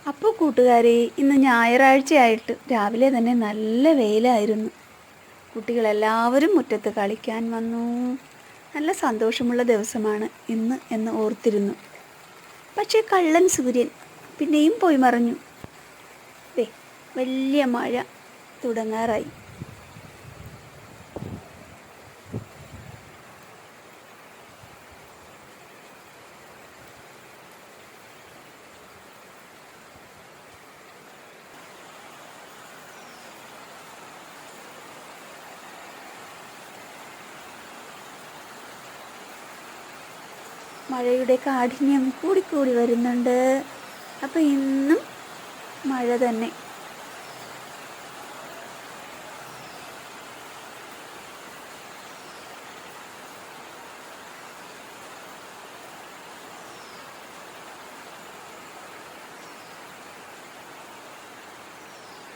അപ്പോൾ കൂട്ടുകാരെ, ഇന്ന് ഞായറാഴ്ചയായിട്ട് രാവിലെ തന്നെ നല്ല വെയിലായിരുന്നു. കുട്ടികളെല്ലാവരും മുറ്റത്ത് കളിക്കാൻ വന്നു. നല്ല സന്തോഷമുള്ള ദിവസമാണ് ഇന്ന് എന്ന് ഓർത്തിരുന്നു. പക്ഷേ കള്ളൻ സൂര്യൻ പിന്നെയും പോയി മറഞ്ഞു. വലിയ മഴ തുടങ്ങാറായി. മഴയുടെ കാഠിന്യം കൂടിക്കൂടി വരുന്നുണ്ട്. അപ്പോൾ ഇന്നും മഴ തന്നെ.